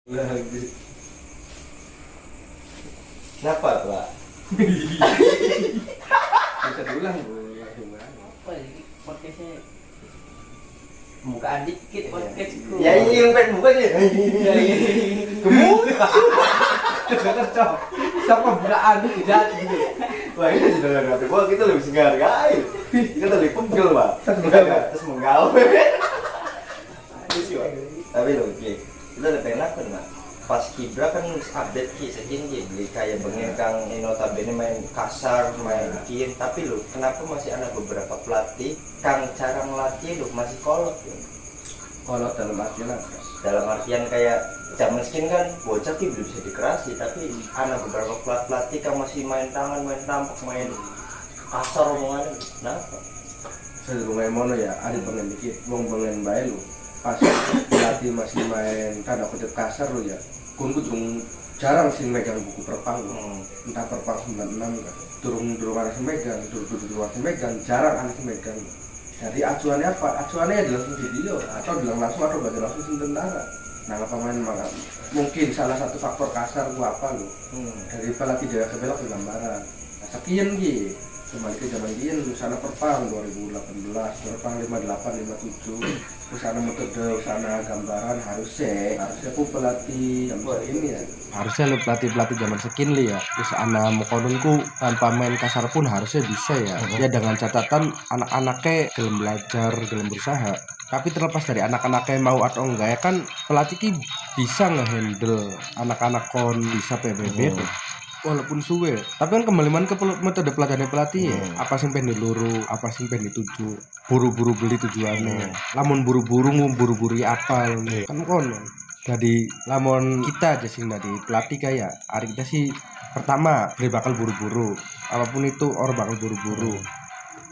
Kenapa, Pak? Bisa diulang, Bu. Apa ini podcastnya? Bukaan dikit podcastku. Ya ini yang pengen buka nih. Gemuk. Siapa bukaan tidak gitu. Wah ini sudah nggak ngerti. Wah kita lebih segar guys. Kita lebih pegel Pak. Terus menggaul. Tapi loh, kita udah pengen apa nih, Mak? Pas Kibra kan update sekian beli kayak bengen kang notabene main kasar, main kian. Tapi lo kenapa masih ada beberapa pelatih kang cara ngelatih lo masih kolot ya? Kalau dalam artian apa? Dalam artian kayak zaman skin kan bocah ki belum bisa dikerasi, tapi ada beberapa pelatih kang masih main tangan, main tampak, main kasar omongan. Kenapa? Saya main mono ya, ada pengen dikit, wong pengen bae lu. Pas pelatih masih main tanda kutip kasar lu ya. Kunku jarang sih megang buku perpang. Entah perpang 96 kan. Durung anak sih megang, durung sih megang, jarang anak sih megang. Jadi acuannya apa? Acuannya ya di langsung video atau bilang langsung atau belajar langsung tentara. Nah, apa main malah mungkin salah satu faktor kasar gua apa lu? Dari pelatih jaga kebelok ke gambaran. Nah, sekian gitu. Kembali ke zaman dia sana perpang 2018, perpang 58, 57, sana metode, sana gambaran harusnya pun pelatih zaman ini ya. Harusnya lu pelatih zaman skin li ya. Terus anak mukodunku tanpa main kasar pun harusnya bisa ya. Ya dengan catatan anak-anaknya gelem belajar, gelem berusaha. Tapi terlepas dari anak-anaknya mau atau enggak ya kan pelatih ki bisa ngehandle anak-anak kon bisa PBB tuh. Walaupun suwe, tapi kan kembali ke metode pelatihan pelatih ya. Apa sih pengen diluru, apa sih pengen dituju, buru-buru beli tujuannya. Lamun buru-buru apa kan kono. Jadi lamun kita aja sih dari pelatih kayak hari kita sih pertama beri bakal buru-buru, apapun itu orang bakal buru-buru.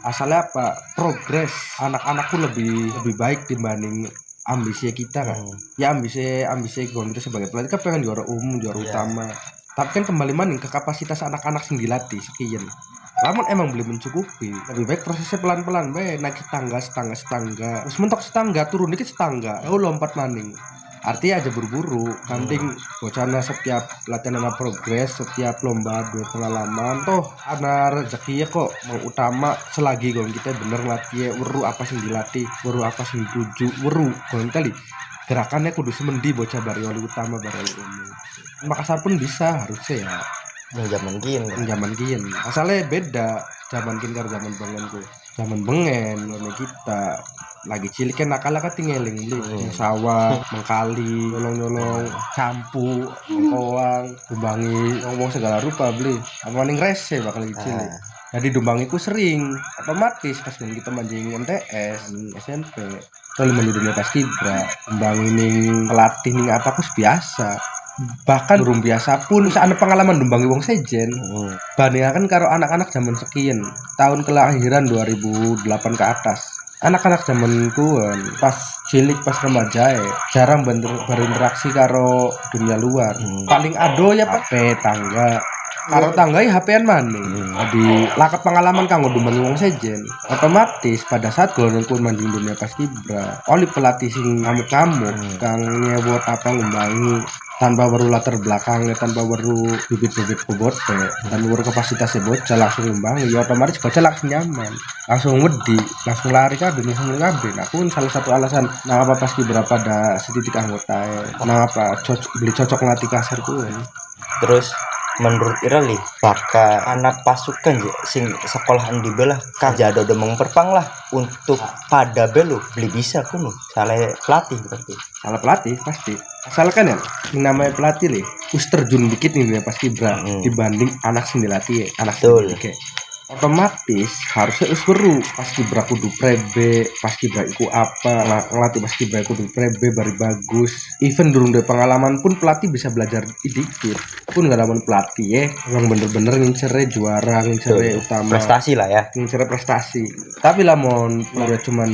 Asalnya apa? Progres anak-anakku lebih baik dibanding ambisi kita kan. Ya ambisi kita sebagai pelatih kan pengen juara umum, juara utama. Tapi kan kembali maning ke kapasitas anak-anak sing dilatih sekian. Namun emang belum mencukupi. Lebih baik prosesnya pelan-pelan bae, naik setangga. Terus mentok setangga, turun dikit setangga. Lompat maning. Artinya aja buru-buru. Kanting bocana setiap latihan ada progres, setiap lomba dua pengalaman. Toh ada rezeki ya kok. Mau utama selagi kalau kita bener latih weru apa sing dilatih, weru apa sing dituju, weru kalau kali gerakannya kudu semendi bocah barioli utama barioli umum. Makassar pun bisa harusnya ya. Yang zaman kian. Asalnya beda zaman kian karo zaman bengenku. Zaman bengen ngene kita lagi cilik kan nakal kan tinggaling di sawah, mengkali, nyolong-nyolong, campu, mengkoang, dumbangi, ngomong segala rupa beli. Apa ning rese bakal lagi cilik. Jadi dumbangiku sering, otomatis pas kita mancing MTS, SMP. Kalau menuju dunia pas Kibra, dumbangi ning pelatih ning apa aku biasa. Bahkan durung biasa pun saat ada pengalaman dumbangi wong sejen. Bandingkan karo anak-anak zaman sekian, tahun kelahiran 2008 ke atas. Anak-anak zamanku pas cilik pas remaja jarang berinteraksi karo dunia luar. Paling ado ya HP tangga. Karo tangga ya HP-an maning. Jadi lakap pengalaman kanggo dumbangi wong sejen. Otomatis pada saat golonganku mancing dunia pas Kibra, oleh pelatih sing ngamuk-ngamuk kang nyewot apa ngumbangi tanpa baru latar belakangnya, tanpa baru bibit-bibit bobot tanpa baru kapasitasnya bocah langsung ngumbangi, ya otomatis bocah langsung nyaman, langsung wedi, langsung lari kabeh, langsung ngambil. Aku salah satu alasan nangapa pas Kibra pada setitik anggota nangapa beli cocok ngelatih kasar kuwi. Terus menurut Irali bakal anak pasukan ya sing sekolahan di belah kajado demeng perpang lah untuk pada belu beli bisa kuno salah pelatih berarti salah pelatih pasti salah kan ya yang namanya pelatih nih us terjun dikit nih pas Kibra dibanding anak sing dilatih anak sing otomatis harusnya us weru pas Kibra kudu prebe, pas Kibra iku apa ngelatih pas Kibra kudu prebe bari bagus. Even durung dari pengalaman pun pelatih bisa belajar dikit pun gak lawan pelatih yang bener-bener ngincernya juara, ngincernya utama prestasi lah ya, ngincernya prestasi. Tapi lamun udah cuman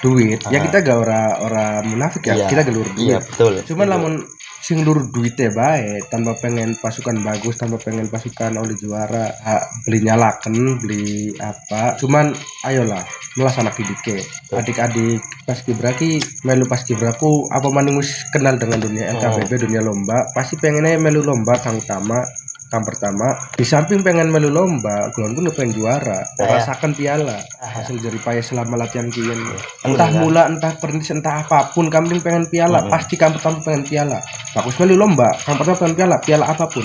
duit ya kita gak ora munafik ya, kita gelur duit. Iya betul. Cuman lamun sing lur duitnya baik, tanpa pengen pasukan bagus, tanpa pengen pasukan oleh juara, beli nyalaken, beli apa. Cuman ayolah, melas anak didike. Adik-adik Paskibra ki melu Paskibra ku apa maning wis kenal dengan dunia LKPB, dunia lomba, pasti pengennya melu lomba kang pertama di samping pengen melu lomba kulon pun pengen juara, rasakan piala hasil jerih payah selama latihan kian, entah mula entah pernis entah apapun kambing pengen piala, pasti kang pertama pengen piala, bagus melu lomba kang pertama pengen piala apapun.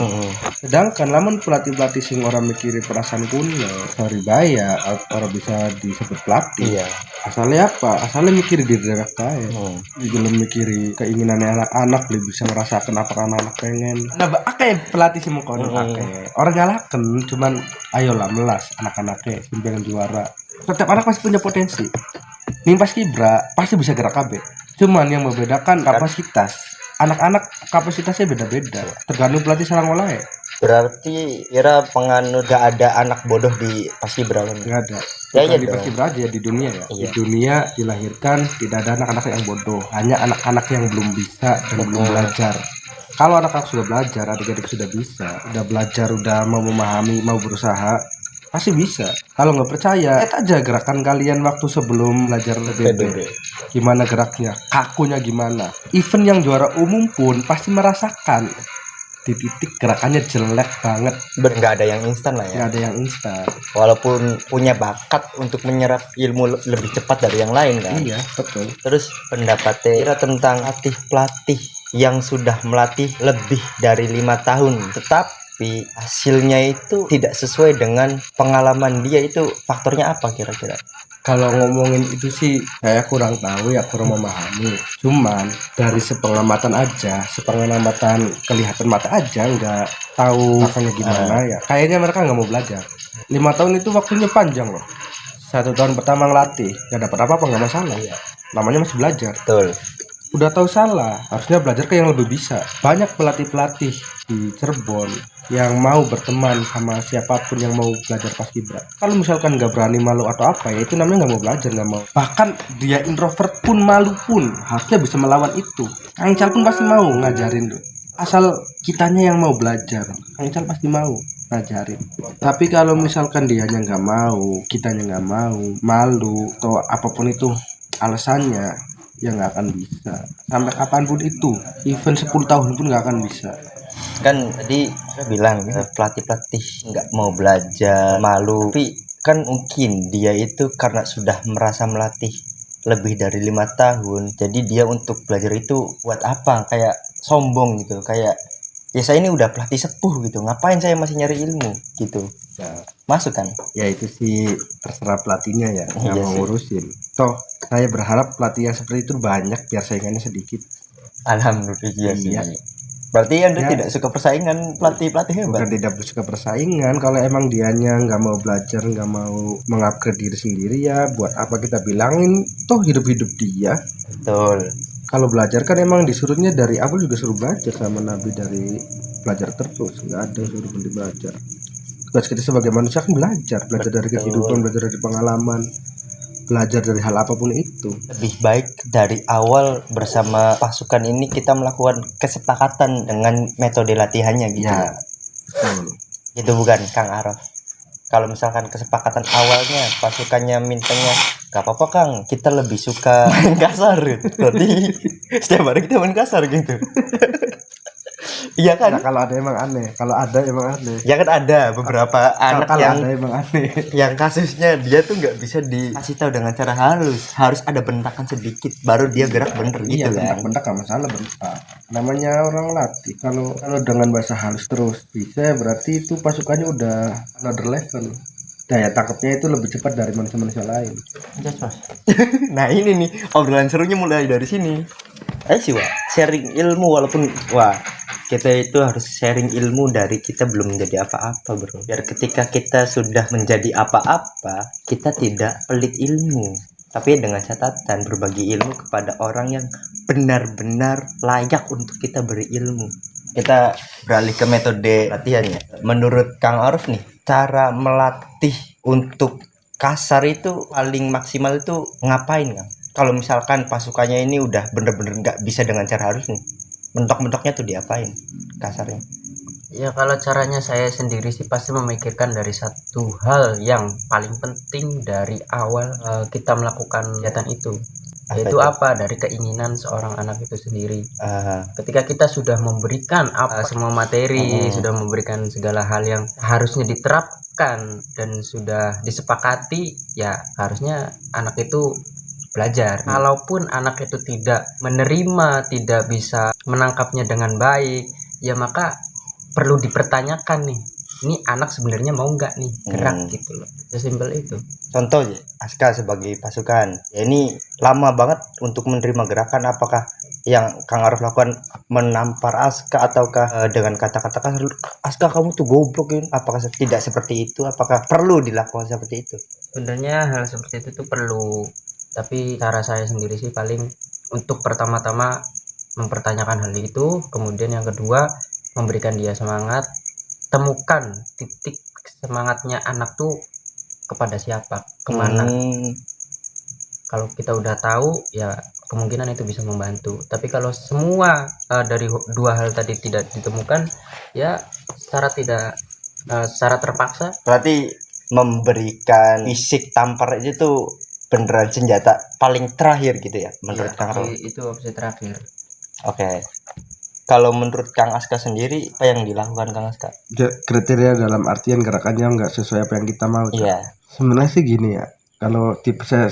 Sedangkan lamun pelatih sing orang mikiri perasaan kuno sorry bayar orang bisa disebut pelatih, asalnya apa, asalnya mikiri diri direct aja, belum mikiri keinginannya anak-anak lebih bisa merasakan apa anak-anak pengen. Nah kayak pelatih sih mau kono orang nyalakan, cuman ayolah melas anak-anaknya pengen juara. Setiap anak pasti punya potensi. Nih Paskibra pasti bisa gerak KB. Cuman yang membedakan kapasitas. Anak-anak kapasitasnya beda-beda. Tergantung pelatih sarang olah ya. Berarti Ira penganut gak ada anak bodoh di Paskibra kan? Gak ada. Ya, Di Paskibra aja di dunia ya. Di dunia dilahirkan tidak ada anak-anak yang bodoh. Hanya anak-anak yang belum bisa dan belum belajar. Kalau anak-anak sudah belajar, adik-adik sudah bisa, udah belajar, udah mau memahami, mau berusaha, pasti bisa. Kalau nggak percaya, lihat aja gerakan kalian waktu sebelum belajar PBB. Gimana geraknya, kakunya gimana. Even yang juara umum pun pasti merasakan di titik gerakannya jelek banget. Nggak ada yang instan lah ya. Nggak ada yang instan. Walaupun punya bakat untuk menyerap ilmu lebih cepat dari yang lain kan. Iya, betul. Terus pendapatnya Ira tentang pelatih yang sudah melatih lebih dari 5 tahun, tetapi hasilnya itu tidak sesuai dengan pengalaman dia, itu faktornya apa kira-kira? Kalau ngomongin itu sih saya kurang tahu ya, kurang memahami. Cuman dari sepengamatan kelihatan mata aja, nggak tahu akannya gimana ya. Kayaknya mereka nggak mau belajar. 5 tahun itu waktunya panjang loh. 1 tahun pertama ngelatih nggak dapat apa-apa nggak masalah ya. Namanya masih belajar. Betul. Udah tahu salah, harusnya belajar ke yang lebih bisa. Banyak pelatih-pelatih di Cirebon yang mau berteman sama siapapun yang mau belajar Paskibra. Kalau misalkan nggak berani, malu atau apa ya, itu namanya nggak mau belajar, nggak mau. Bahkan dia introvert pun, malu pun, harusnya bisa melawan itu. Kang Ical pun pasti mau ngajarin tuh. Asal kitanya yang mau belajar, Kang Ical pasti mau ngajarin. Tapi kalau misalkan dianya nggak mau, kitanya nggak mau, malu atau apapun itu alasannya, ya nggak akan bisa. Sampai kapanpun itu, even 10 tahun pun nggak akan bisa. Kan tadi saya bilang pelatih nggak mau belajar, malu, tapi kan mungkin dia itu karena sudah merasa melatih lebih dari 5 tahun, jadi dia untuk belajar itu buat apa, kayak sombong gitu, kayak ya saya ini udah pelatih sepuh gitu, ngapain saya masih nyari ilmu gitu ya. Masuk kan ya, itu sih terserah pelatihnya ya, yang Iya mau sih. ngurusin. Toh saya berharap pelatih yang seperti itu banyak biar saingannya sedikit. Alhamdulillah sih. Iya. Berarti Anda Ya. tidak suka persaingan pelatih hebat. Bukan tidak suka persaingan, kalau emang dianya nggak mau belajar, nggak mau mengupgrade diri sendiri, ya buat apa kita bilangin, toh hidup-hidup dia. Betul. Kalau belajar kan emang disuruhnya dari awal juga suruh belajar sama Nabi, dari belajar terus, nggak ada yang suruh berhenti belajar. Tugas kita sebagai manusia kan belajar dari kehidupan, belajar dari pengalaman, belajar dari hal apapun itu. Lebih baik dari awal bersama pasukan ini kita melakukan kesepakatan dengan metode latihannya gitu. Ya, Itu bukan Kang Araf. Kalau misalkan kesepakatan awalnya pasukannya mintanya gak apa-apa Kang, kita lebih suka main kasar gitu. Berarti setiap hari kita main kasar gitu. Iya kan? nah, kalau ada emang aneh, Ya kan ada beberapa anak kalau yang ada emang aneh. yang kasusnya dia tuh nggak bisa dikasih tahu dengan cara harus ada bentakan sedikit baru dia gerak bener gitu kan. Bentak gak masalah, bentak. Namanya orang latih. Kalau dengan bahasa halus terus bisa, berarti itu pasukannya udah another level. Daya tangkapnya itu lebih cepat dari manusia-manusia lain. Nah ini nih obrolan serunya mulai dari sini. Ayo sih Wak, sharing ilmu walaupun kita itu harus sharing ilmu dari kita belum menjadi apa-apa bro. Biar ketika kita sudah menjadi apa-apa, kita tidak pelit ilmu. Tapi dengan catatan berbagi ilmu kepada orang yang benar-benar layak untuk kita beri ilmu. Kita beralih ke metode latihannya. Menurut Kang Arif nih, cara melatih untuk kasar itu paling maksimal itu ngapain Kang? Kalau misalkan pasukannya ini udah bener-bener nggak bisa dengan cara harus nih. mentok-mentoknya tuh diapain kasarnya? Ya kalau caranya saya sendiri sih pasti memikirkan dari satu hal yang paling penting dari awal kita melakukan kegiatan itu. Yaitu apa? Dari keinginan seorang anak itu sendiri. Ketika kita sudah memberikan semua materi, sudah memberikan segala hal yang harusnya diterapkan dan sudah disepakati, ya harusnya anak itu belajar. Kalaupun anak itu tidak menerima, tidak bisa menangkapnya dengan baik, ya maka perlu dipertanyakan nih, ini anak sebenarnya mau nggak nih gerak gitu loh. Sesimpel itu. Contoh ya, Aska sebagai pasukan, ya ini lama banget untuk menerima gerakan. Apakah yang Kang Arif lakukan menampar Aska, ataukah dengan kata-kata kasar, Aska kamu tuh goblok ini? Apakah tidak seperti itu? Apakah perlu dilakukan seperti itu? Sebenarnya hal seperti itu tuh perlu, tapi cara saya sendiri sih paling untuk pertama-tama mempertanyakan hal itu, kemudian yang kedua memberikan dia semangat. Temukan titik semangatnya anak tuh kepada siapa, kemana. Kalau kita udah tahu, ya kemungkinan itu bisa membantu. Tapi kalau semua dari dua hal tadi tidak ditemukan, ya secara terpaksa. Berarti memberikan fisik tampar itu tuh beneran senjata paling terakhir gitu ya menurut Kang Arif? Itu opsi terakhir. Oke. Kalau menurut Kang Aska sendiri, apa yang dilakukan Kang Aska? Kriteria dalam artian gerakannya nggak sesuai apa yang kita mau. Iya. Sebenarnya sih gini ya, kalau tipe saya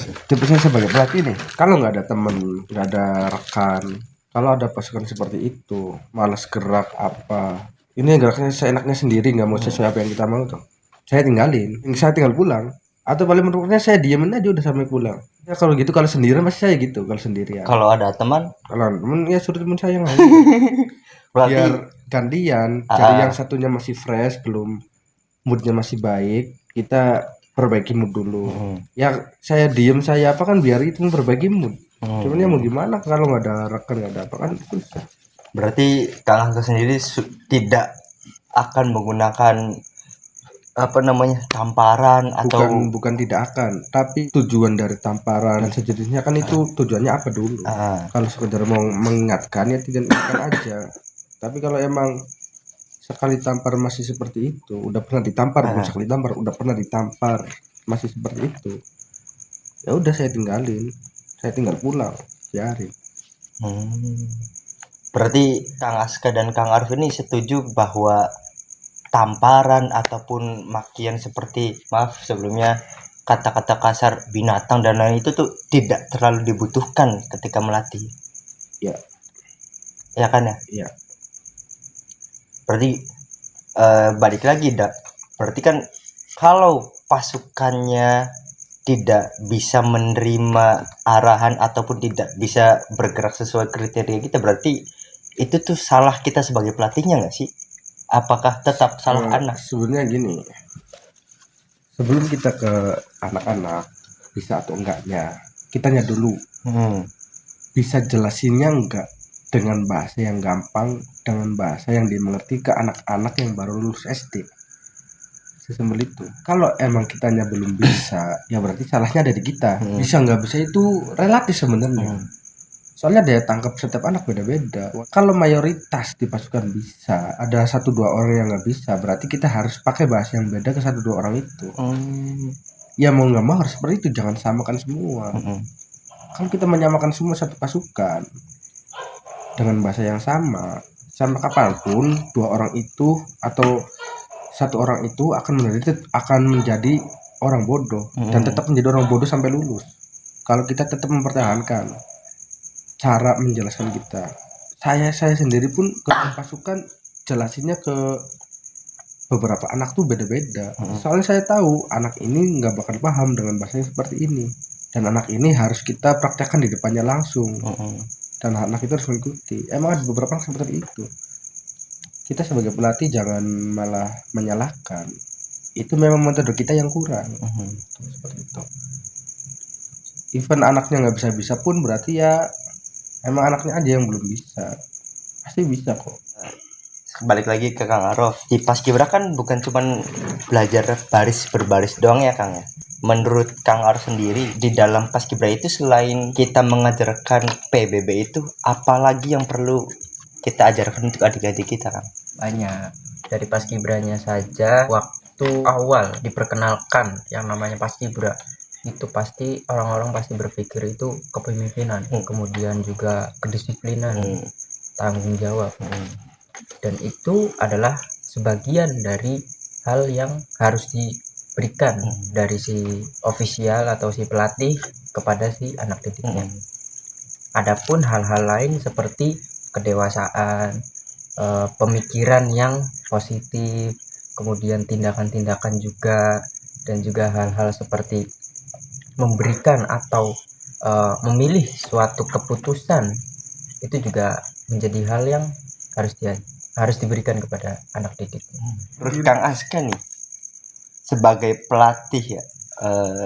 sebagai pelatih nih, kalau nggak ada temen, nggak ada rekan, kalau ada pasukan seperti itu, malas gerak apa, ini geraknya seenaknya sendiri, nggak mau sesuai apa yang kita mau tuh, saya tinggal pulang. Atau paling menurutnya saya diemin aja udah sampai pulang. Ya kalau gitu, kalau sendirian masih saya gitu, kalau sendirian. Kalau ada teman? Kalau teman ya suruh teman saya aja. Berarti Biar gantian, cari yang satunya masih fresh, belum moodnya masih baik, kita perbaiki mood dulu. Ya saya diem saya apa kan biar itu memperbaiki mood. Cuman ya mau gimana kalau nggak ada rekan, nggak ada apa kan susah. Berarti Kang Aska sendiri tidak akan menggunakan tamparan atau bukan tidak akan, tapi tujuan dari tamparan dan sejenisnya kan itu tujuannya apa dulu. Kalau sekedar mau mengingatkan ya tidak ingatkan aja. Tapi kalau emang sekali tampar masih seperti itu, udah pernah ditampar, bukan sekali tampar, udah pernah ditampar masih seperti itu, ya udah saya tinggal pulang, biarin. Berarti Kang Aska dan Kang Arif ini setuju bahwa tamparan ataupun makian seperti, maaf sebelumnya, kata-kata kasar, binatang dan lain itu tuh tidak terlalu dibutuhkan ketika melatih. Ya. Ya kan ya? Iya. Berarti balik lagi berarti kan kalau pasukannya tidak bisa menerima arahan ataupun tidak bisa bergerak sesuai kriteria kita, berarti itu tuh salah kita sebagai pelatihnya nggak sih? Apakah tetap salah anak? Sebenarnya gini, sebelum kita ke anak-anak bisa atau enggaknya, kitanya dulu bisa jelasinnya enggak dengan bahasa yang gampang, dengan bahasa yang dimengerti ke anak-anak yang baru lulus SD. Sesimpel itu. Kalau emang kitanya belum bisa, ya berarti salahnya ada di kita. Bisa nggak bisa itu relatif sebenarnya. Soalnya daya tangkap setiap anak beda-beda. Kalau mayoritas di pasukan bisa, ada 1-2 orang yang nggak bisa, berarti kita harus pakai bahasa yang beda ke 1-2 orang itu. Ya mau nggak mau harus seperti itu, jangan samakan semua. Kalau kita menyamakan semua satu pasukan dengan bahasa yang sama, sampai kapanpun 2 orang itu atau 1 orang itu akan menjadi orang bodoh dan tetap menjadi orang bodoh sampai lulus. Kalau kita tetap mempertahankan cara menjelaskan kita, saya sendiri pun ke pasukan jelasinnya ke beberapa anak tuh beda-beda. Soalnya saya tahu anak ini nggak bakal paham dengan bahasa yang seperti ini, dan anak ini harus kita praktekkan di depannya langsung, dan anak itu harus mengikuti. Emang ada beberapa anak seperti itu. Kita sebagai pelatih jangan malah menyalahkan, itu memang metode kita yang kurang. Seperti itu. Even anaknya nggak bisa pun berarti ya emang anaknya aja yang belum bisa. Pasti bisa kok. Balik lagi ke Kang Arif, di Paskibra kan bukan cuman belajar baris berbaris doang ya Kang ya. Menurut Kang Arif sendiri, di dalam Paskibra itu selain kita mengajarkan PBB itu, apalagi yang perlu kita ajarkan untuk adik-adik kita kan? Banyak. Dari paskibranya saja, waktu awal diperkenalkan yang namanya paskibra itu pasti orang-orang pasti berpikir itu kepemimpinan, kemudian juga kedisiplinan, tanggung jawab, dan itu adalah sebagian dari hal yang harus diberikan dari si ofisial atau si pelatih kepada si anak didiknya. Adapun hal-hal lain seperti kedewasaan, pemikiran yang positif, kemudian tindakan-tindakan juga, dan juga hal-hal seperti memberikan atau memilih suatu keputusan itu juga menjadi hal yang harus diberikan kepada anak didik. Menurut Kang Aska nih sebagai pelatih ya,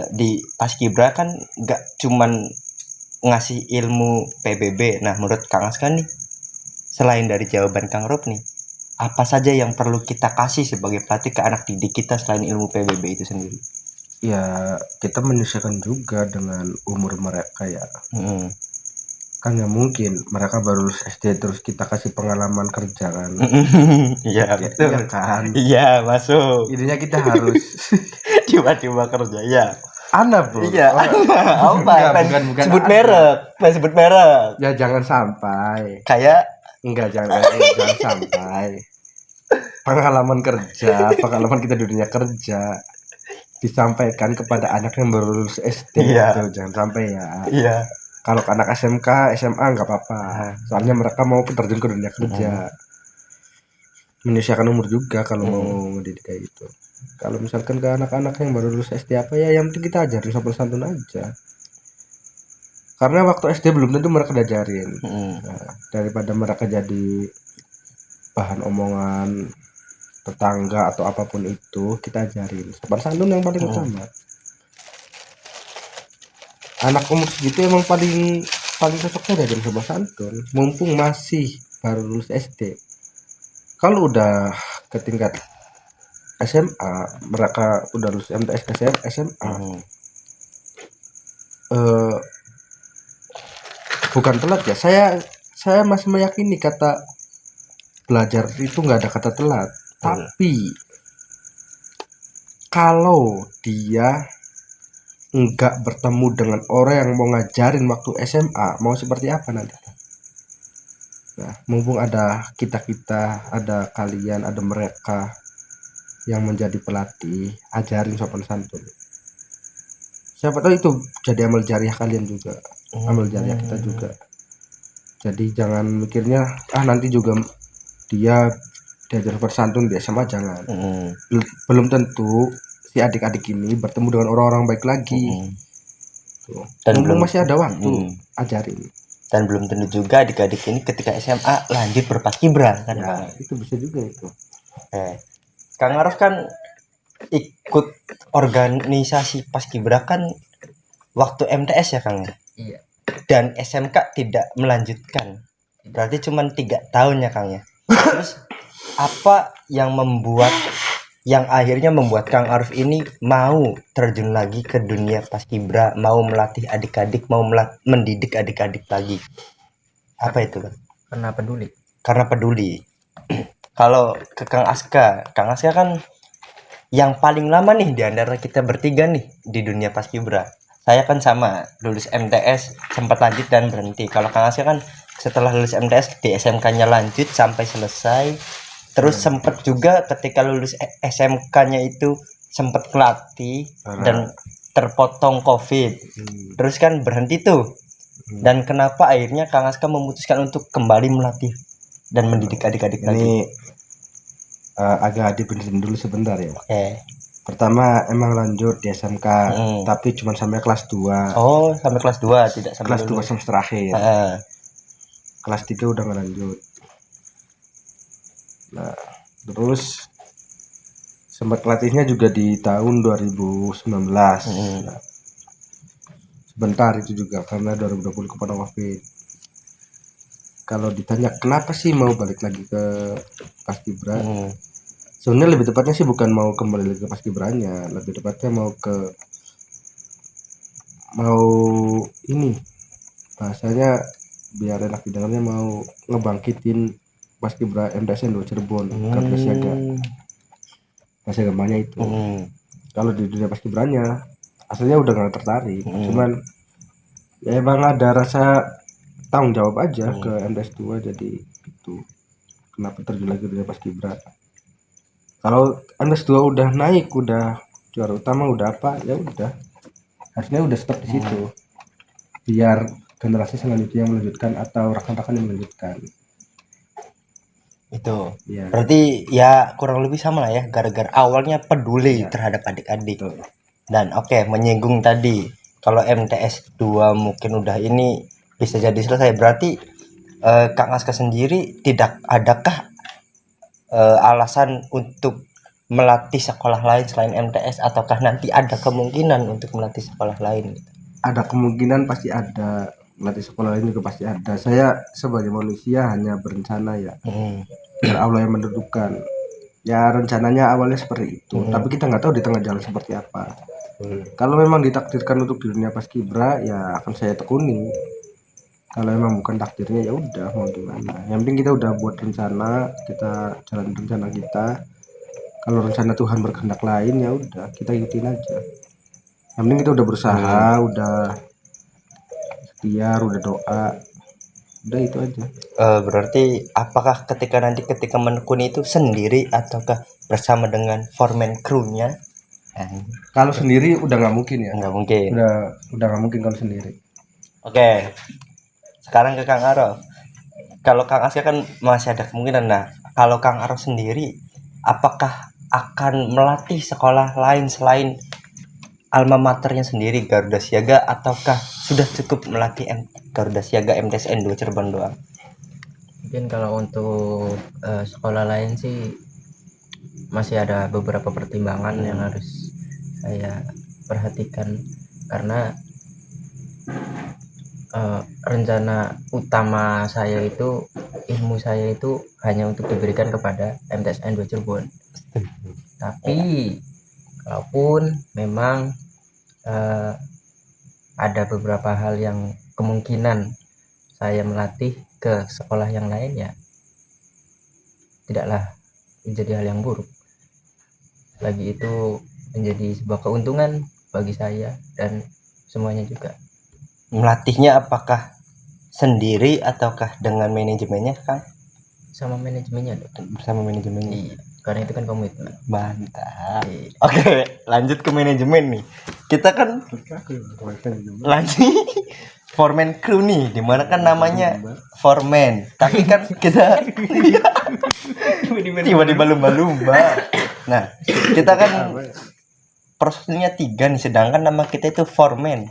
di Paskibra kan nggak cuman ngasih ilmu PBB. Nah menurut Kang Aska nih, selain dari jawaban Kang Rob nih, apa saja yang perlu kita kasih sebagai pelatih ke anak didik kita selain ilmu PBB itu sendiri? Ya kita menyesuaikan juga dengan umur mereka ya. Kan nggak mungkin mereka baru lulus SD terus kita kasih pengalaman kerja kan. Iya betul. Iya kan. Iya masuk. Intinya kita harus Tiba-tiba kerja ya. Anda bro. Iya. Apa? Bukan Sebut Anda. merek. Sebut merek. Ya jangan sampai. Kayak Jangan sampai. Pengalaman kita di dunia kerja disampaikan kepada anak yang baru lulus SD. Iya. Gitu. Jangan sampai ya. iya. Kalau ke anak SMK, SMA nggak apa-apa. Soalnya mereka mau terjun ke dunia kerja. Menyesuaikan umur juga kalau mau mendidik kayak gitu. Kalau misalkan ke anak-anak yang baru lulus SD apa ya, yang penting kita ajarin sopan santun aja. Karena waktu SD belum tentu mereka diajarin. Nah, daripada mereka jadi bahan omongan tetangga atau apapun itu, kita ajarin sopan santun yang paling utama. Anak umur segitu emang paling cocoknya diajarin sopan santun, mumpung masih baru lulus SD. Kalau udah ke tingkat SMA, mereka udah lulus MTS SMA, bukan telat ya. Saya masih meyakini kata belajar itu nggak ada kata telat. Tapi kalau dia nggak bertemu dengan orang yang mau ngajarin waktu SMA, mau seperti apa nanti? Nah, mumpung ada kita, ada kalian, ada mereka yang menjadi pelatih, ajarin sopan santun. Siapa tahu itu jadi amal jariah kalian juga, amal jariah kita juga. Jadi jangan mikirnya nanti juga dia diajar sopan santun di SMA, jangan. Belum tentu si adik-adik ini bertemu dengan orang-orang baik lagi. Dan mumpung masih ada waktu, ajarin. Dan belum tentu juga adik-adik ini ketika SMA lanjut berpaskibra kan. Ya, itu bisa juga itu. Kang Arif kan ikut organisasi paskibra kan waktu MTS ya Kang? Iya. Dan SMK tidak melanjutkan, berarti cuma 3 tahun ya Kang ya. Terus apa yang akhirnya membuat Kang Arif ini mau terjun lagi ke dunia paskibra, mau melatih adik-adik, mau mendidik adik-adik lagi? Apa itu Kang? Karena peduli. Kalau ke Kang Aska kan yang paling lama nih di antara kita bertiga nih di dunia paskibra. Saya kan sama, lulus MTS sempat lanjut dan berhenti. Kalau Kang Aska kan setelah lulus MTS di SMK-nya lanjut sampai selesai. Terus sempat juga ketika lulus SMK-nya itu sempat kelatih dan terpotong COVID. Terus kan berhenti tuh. Dan kenapa akhirnya Kang Aska memutuskan untuk kembali melatih dan mendidik adik-adik lagi? Ini agak dibenerin dulu sebentar ya. Pertama emang lanjut di SMK, tapi cuma sampai kelas 2. Oh, sampai kelas 2, tidak sampai kelas 2 semester akhir. Kelas 3 udah nggak lanjut. Nah, terus sempat latihnya juga di tahun 2019. Nah, sebentar itu juga karena 2020 kepada COVID. Kalau ditanya kenapa sih mau balik lagi ke paskibra, sebenarnya lebih tepatnya sih bukan mau kembali lagi ke paskibranya, lebih tepatnya mau ini bahasanya biar enak didengarnya, mau ngebangkitin Paskibra MTSN 2 Cirebon, Garuda Siaga. Masih gambarnya itu. Kalau di dunia Paskibranya aslinya udah nggak tertarik, cuman ya emang ada rasa tanggung jawab aja ke MTS 2, jadi itu kenapa terjun lagi dunia Paskibra. Kalau MTS 2 udah naik, udah juara utama, udah apa, ya udah harusnya udah stop di situ, biar generasi selanjutnya yang melanjutkan atau rekan-rekan yang melanjutkan. Itu Ya, berarti ya kurang lebih sama lah ya, gara-gara awalnya peduli Ya. terhadap adik-adik. betul. Dan oke, menyinggung tadi kalau MTS 2 mungkin udah ini bisa jadi selesai, berarti Kang Aska sendiri tidak adakah alasan untuk melatih sekolah lain selain MTS, ataukah nanti ada kemungkinan untuk melatih sekolah lain gitu? Ada kemungkinan, pasti ada, melatih sekolah lain juga pasti ada. Saya sebagai manusia hanya berencana ya, biar Allah yang menentukan. Ya rencananya awalnya seperti itu, tapi kita nggak tahu di tengah jalan seperti apa. Kalau memang ditakdirkan untuk di dunia Paskibra, ya akan saya tekuni. Kalau memang bukan takdirnya, ya udah mau gimana. Yang penting kita udah buat rencana, kita jalan rencana kita. Kalau rencana Tuhan berkehendak lain, ya udah kita ikutin aja. Yang penting kita udah berusaha, udah ikhtiar, udah doa, udah itu aja. Berarti apakah ketika menekuni itu sendiri ataukah bersama dengan foreman krunya? Kalau sendiri udah nggak mungkin ya, Nggak mungkin. udah nggak mungkin kalau sendiri. Oke, sekarang ke Kang Aro. Kalau Kang Aska kan masih ada kemungkinan. Nah, kalau Kang Aro sendiri, apakah akan melatih sekolah lain selain alma maternya sendiri Garuda Siaga, ataukah sudah cukup melatih Garuda Siaga MTSN 2 Cirebon doang? Mungkin kalau untuk sekolah lain sih masih ada beberapa pertimbangan yang harus saya perhatikan, karena rencana utama saya itu, ilmu saya itu hanya untuk diberikan kepada MTSN 2 Cirebon. Tapi kalaupun memang ada beberapa hal yang kemungkinan saya melatih ke sekolah yang lain, ya tidaklah menjadi hal yang buruk. Lagi itu menjadi sebuah keuntungan bagi saya dan semuanya juga. Melatihnya apakah sendiri ataukah dengan manajemennya, Kang? Sama manajemennya dong. Bersama manajemennya. Iya, karena itu kan komitmen. Mantap. Oke, lanjut ke manajemen nih. Kita kan lanjut foreman crew nih, dimana kan namanya foreman, tapi kan kita tiba-tiba lumba-lumba. Nah, kita kan prosesnya 3 nih, sedangkan nama kita itu foreman.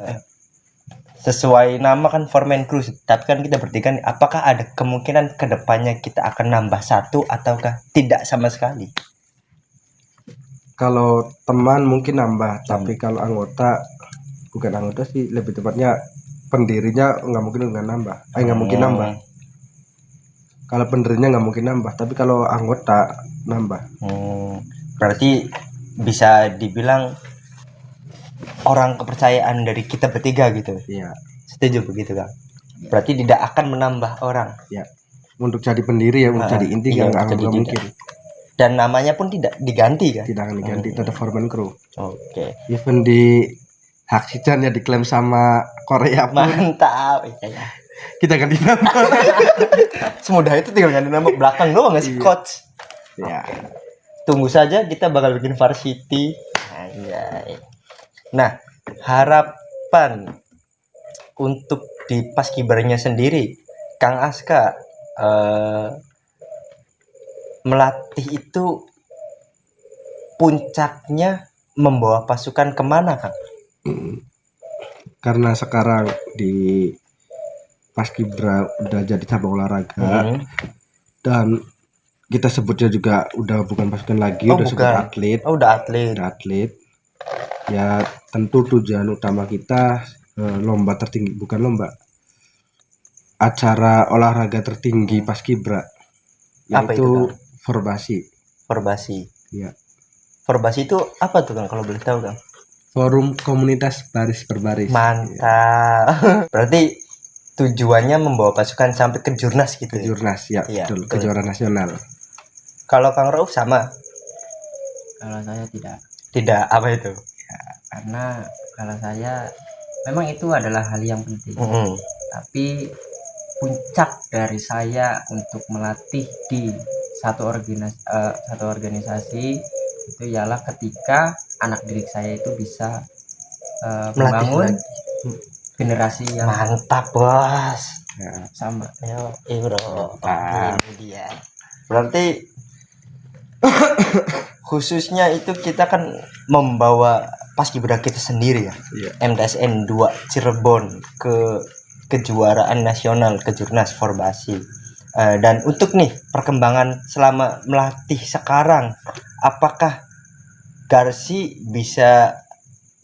Sesuai nama kan foreman crew, tapi kan kita bertiga nih, apakah ada kemungkinan kedepannya kita akan nambah 1 ataukah tidak sama sekali? Kalau teman mungkin nambah, tapi kalau anggota, bukan anggota sih, lebih tepatnya pendirinya nggak mungkin nambah. Nggak mungkin nambah. Kalau pendirinya nggak mungkin nambah, tapi kalau anggota nambah. Berarti bisa dibilang orang kepercayaan dari kita bertiga gitu. Iya. Setuju begitu, Kang? Berarti tidak akan menambah orang. Ya. Untuk jadi pendiri ya, untuk jadi inti iya, nggak jadi mungkin. Dan namanya pun tidak diganti kan? Tidak akan diganti, tetap foreman crew. Oke. Even di hak sijan ya diklaim sama Korea pun Mantap. Iya. kita ganti nama. Semudah itu tinggal ganti nama belakang doang nggak sih, coach? Ya. Tunggu saja, kita bakal bikin varsity. Anjay. Nah, harapan untuk di Paskibranya sendiri, Kang Aska melatih itu puncaknya membawa pasukan kemana, Kang? Karena sekarang di Paskibra udah jadi cabang olahraga dan kita sebutnya juga udah bukan pasukan lagi, udah sebut atlet. Oh, udah atlet. Udah atlet. Ya tentu tujuan utama kita lomba tertinggi, bukan lomba, acara olahraga tertinggi Paskibra, Apa itu, yaitu Kang? Forbasi. Forbasi. Ya. Forbasi itu apa tuh, Kang, kalau boleh tahu, Kang? Forum Komunitas Baris per Baris. Mantap. Berarti tujuannya membawa pasukan sampai ke Jurnas gitu. Jurnas ya, Iya, betul, betul. kejuaraan nasional. Kalau Kang Rauf sama? Kalau saya tidak, Tidak, apa itu? karena kalau saya memang itu adalah hal yang penting. Tapi puncak dari saya untuk melatih di satu organisasi itu ialah ketika anak didik saya itu bisa membangun generasi yang Mantap, Bos. Ya. sama. Yo, bro. Mantap. Ini dia. Berarti khususnya itu kita kan membawa paskibraka kita sendiri ya. Iya. MTSN 2 Cirebon ke kejuaraan nasional ke Jurnas Forbasi. Dan untuk nih perkembangan selama melatih sekarang, apakah Garsi bisa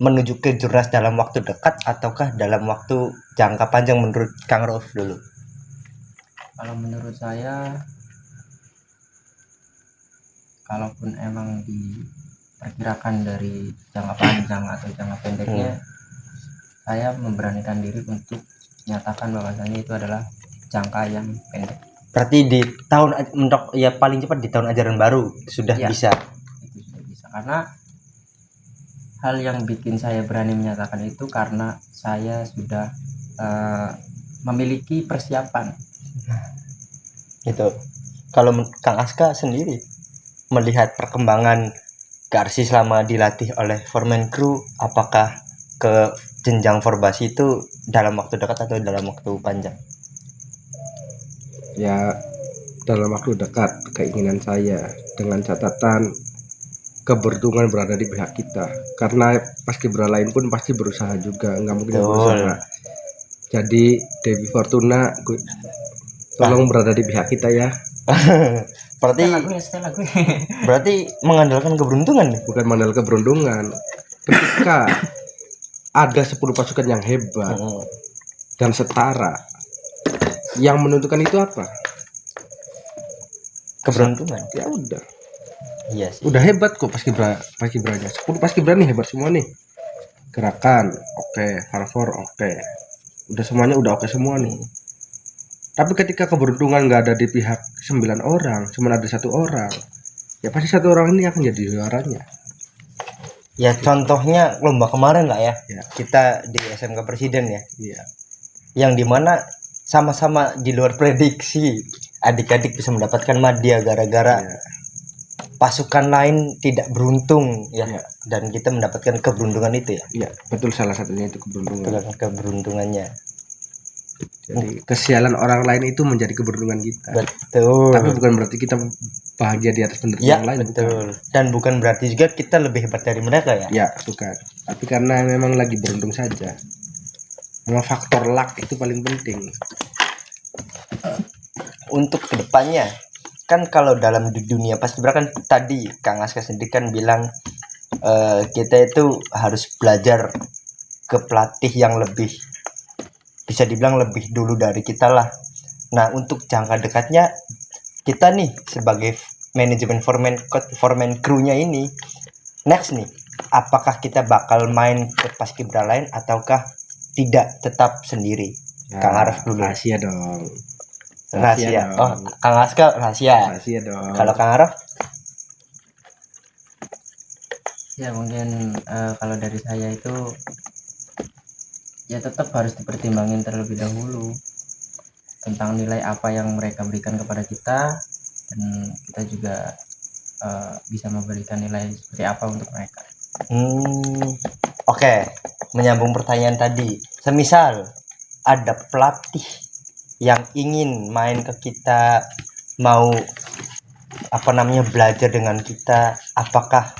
menuju ke Jurnas dalam waktu dekat ataukah dalam waktu jangka panjang menurut Kang Rauf dulu? Kalau menurut saya, kalaupun emang diperkirakan dari jangka panjang atau jangka pendeknya, saya memberanikan diri untuk menyatakan bahwasanya itu adalah jangka yang pendek. Berarti di tahun untuk ya paling cepat di tahun ajaran baru sudah Ya. bisa. Itu sudah bisa, karena hal yang bikin saya berani menyatakan itu karena saya sudah memiliki persiapan. Itu. Kalau Kang Aska sendiri melihat perkembangan Garsi selama dilatih oleh Foreman Crew, apakah ke jenjang Forbasi itu dalam waktu dekat atau dalam waktu panjang? Ya, dalam waktu dekat keinginan saya, dengan catatan keberuntungan berada di pihak kita, karena paskibra lain pun pasti berusaha juga, nggak mungkin nggak Betul. berusaha. Jadi Dewi Fortuna tolong berada di pihak kita ya, Berarti Setel lagu. berarti mengandalkan keberuntungan nih. bukan modal keberuntungan. Ketika ada 10 pasukan yang hebat dan setara, yang menentukan itu apa? Keberuntungan. Ya udah, Iya sih. udah hebat kok paskibranya. 10 paskibra nih hebat semua nih. Gerakan oke, parkour oke. Udah semuanya udah oke semua nih. Tapi ketika keberuntungan nggak ada di pihak 9 orang, cuma ada 1 orang, ya pasti 1 orang ini akan jadi juaranya. Ya contohnya lomba kemarin lah ya. Ya. Kita di SMK Presiden ya. Iya. Yang dimana sama-sama di luar prediksi adik-adik bisa mendapatkan madya gara-gara Iya. pasukan lain tidak beruntung ya. Iya. Dan kita mendapatkan keberuntungan itu ya. Iya, betul, salah satunya itu keberuntungan. Dengan keberuntungannya. Jadi kesialan orang lain itu menjadi keberuntungan kita. Betul. Tapi bukan berarti kita bahagia di atas penderitaan Ya orang lain. betul. Dan bukan berarti juga kita lebih hebat dari mereka ya. Ya, bukan. Tapi karena memang lagi beruntung saja. Memang faktor luck itu paling penting. Untuk kedepannya kan kalau dalam di dunia paskibraka kan tadi Kang Aska sendiri kan bilang kita itu harus belajar ke pelatih yang lebih bisa dibilang lebih dulu dari kita lah. Nah untuk jangka dekatnya kita nih sebagai manajemen foreman crew-nya ini next nih, apakah kita bakal main ke paskibra lain ataukah tidak, tetap sendiri? Kang Arif dulu. Rahasia dong. Rahasia. dong. Oh, Kang Aska rahasia. Rahasia dong. Kalau Kang Arif? Ya mungkin kalau dari saya itu ya tetap harus dipertimbangin terlebih dahulu tentang nilai apa yang mereka berikan kepada kita, dan kita juga bisa memberikan nilai seperti apa untuk mereka. Oke. Menyambung pertanyaan tadi, semisal ada pelatih yang ingin main ke kita, mau belajar dengan kita, apakah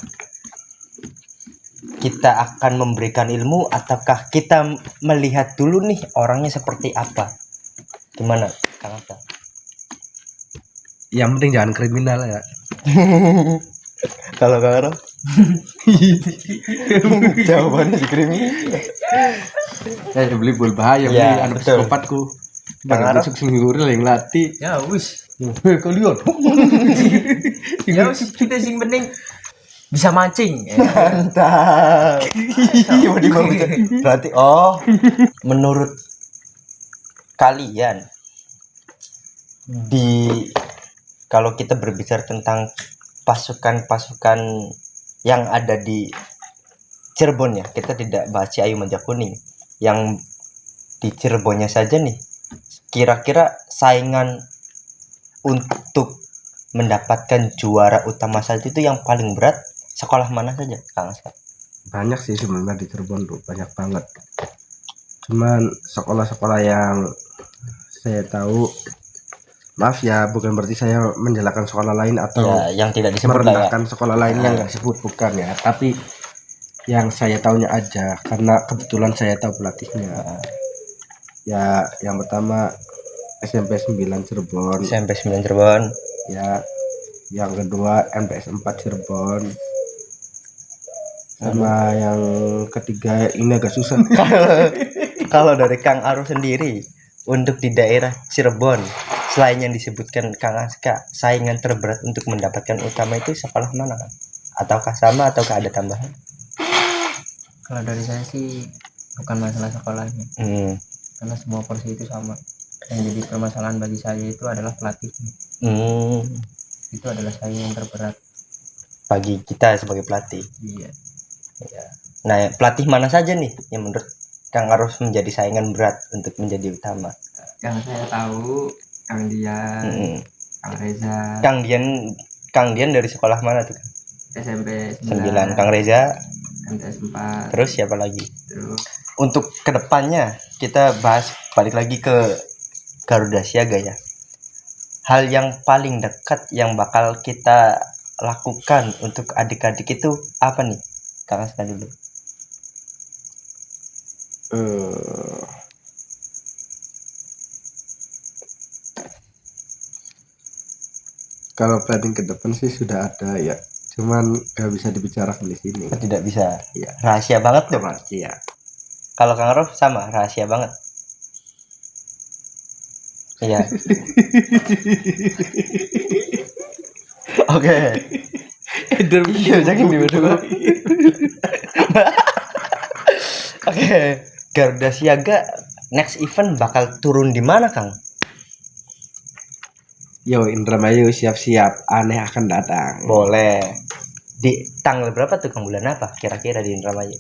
kita akan memberikan ilmu ataukah kita melihat dulu nih orangnya seperti apa? Gimana Kang Atta? Yang penting jangan kriminal ya. Kalau Kang Arif? Jawabannya di kriminal. Ya beli bahaya, Ya, beli anak betul. psikopatku. Kang Pada Arif? besok seminggu yang latih. Ya wis, Kalian. ya wis kita sing penting bisa mancing. Mantap. Berarti menurut kalian kalau kita berbicara tentang pasukan-pasukan yang ada di Cirebon ya, kita tidak bahas Ciayu Majakuning, yang di Cirebonnya saja nih, kira-kira saingan untuk mendapatkan juara utama saja itu yang paling berat sekolah mana saja, Kang Aska? Banyak sih sebenarnya di Cirebon tuh, banyak banget. Cuman sekolah-sekolah yang saya tahu, maaf ya, bukan berarti saya menjelekan sekolah lain atau Ya, yang tidak disebut lah ya. merendahkan sekolah lain yang nggak disebut, bukan ya, tapi yang saya tahunya aja karena kebetulan saya tahu pelatihnya. Ya, yang pertama SMP 9 Cirebon, SMP 9 Cirebon. ya, yang kedua MTS 4 Cirebon, sama yang ketiga ini agak susah. Kalau dari Kang Aruf sendiri, untuk di daerah Cirebon, selain yang disebutkan Kang Aska, saingan terberat untuk mendapatkan utama itu sekolah mana, Kang? Ataukah sama ataukah ada tambahan? Kalau dari saya sih bukan masalah sekolahnya, karena semua porsi itu sama. Yang jadi permasalahan bagi saya itu adalah pelatihnya. Itu adalah saingan terberat Bagi kita sebagai pelatih. iya. Ya. Nah, pelatih mana saja nih yang menurut Kang Aruf menjadi saingan berat untuk menjadi utama? Yang saya tahu Kang Dian, Kang Reza, Kang Dian dari sekolah mana tuh? SMP 9. Kang Reza, MTS 4. terus siapa lagi? Terus Untuk kedepannya kita bahas balik lagi ke Garuda Siaga ya. Hal yang paling dekat yang bakal kita lakukan untuk adik-adik itu apa nih? Kang Aska dulu. Kalau planning ke depan sih sudah ada ya, cuman nggak bisa dibicarakan di sini. Tidak bisa. Iya. Rahasia banget tuh. Iya. Kalau Kang Aruf sama, rahasia banget. Iya. Oke. Iya, jangan diberdua. Oke, Garuda Siaga next event bakal turun di mana, Kang? Yo, Indramayu siap-siap, aneh akan datang. Boleh. Di tanggal berapa tuh, Kang? Bulan apa kira-kira di Indramayu?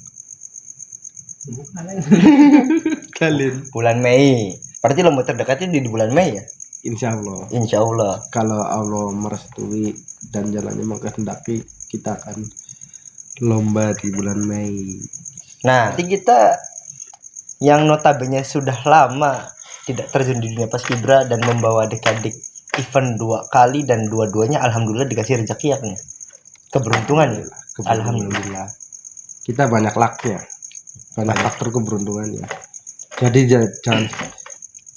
Kalian. Bulan Mei. Berarti lomba terdekatnya di bulan Mei ya? Insya Allah. Insya Allah. Kalau Allah merestui dan jalannya mengkehendaki, kita akan lomba di bulan Mei. Nah, nanti kita yang notabene sudah lama tidak terjun di dunia paskibra dan membawa adik-adik event 2 kali dan dua-duanya alhamdulillah dikasih rezeki ya, Kang. Keberuntungan ya. Alhamdulillah. Kita banyak lucknya, banyak faktor keberuntungannya. Jadi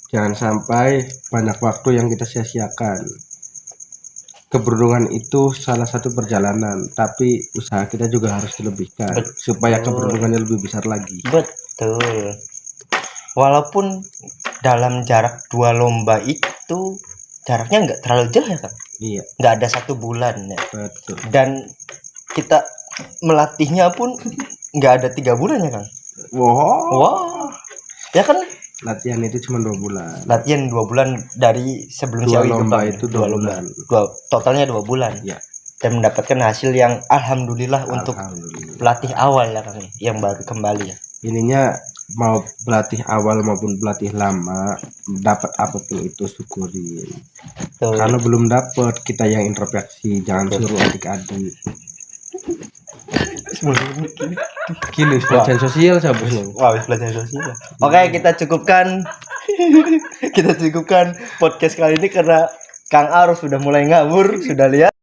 jangan sampai banyak waktu yang kita sia-siakan. Keberuntungan itu salah satu perjalanan, tapi usaha kita juga harus dilebihkan supaya keberuntungannya lebih besar lagi. Betul. Walaupun dalam jarak 2 lomba itu jaraknya nggak terlalu jauh ya, Kang. Iya, Nggak ada 1 bulan ya. betul. Dan kita melatihnya pun nggak ada 3 bulan ya, Kang. Wow. Wah. Ya kan? Latihan itu cuma 2 bulan. Latihan 2 bulan dari sebelum 2 Ciawi lomba Gembang. itu 2 bulan. Totalnya 2 bulan. Ya. Dan mendapatkan hasil yang alhamdulillah untuk Alhamdulillah. pelatih awal ya, Kang, yang baru kembali ya. Ininya mau pelatih awal maupun pelatih lama, dapat apapun itu syukurin. Tuh. Kalau belum dapat, kita yang introspeksi, jangan suruh adik-adik. Gini pelatihan sosial seharusnya. Wah, pelatihan sosial. Oke, kita cukupkan podcast kali ini karena Kang Aruf sudah mulai ngawur, sudah lihat.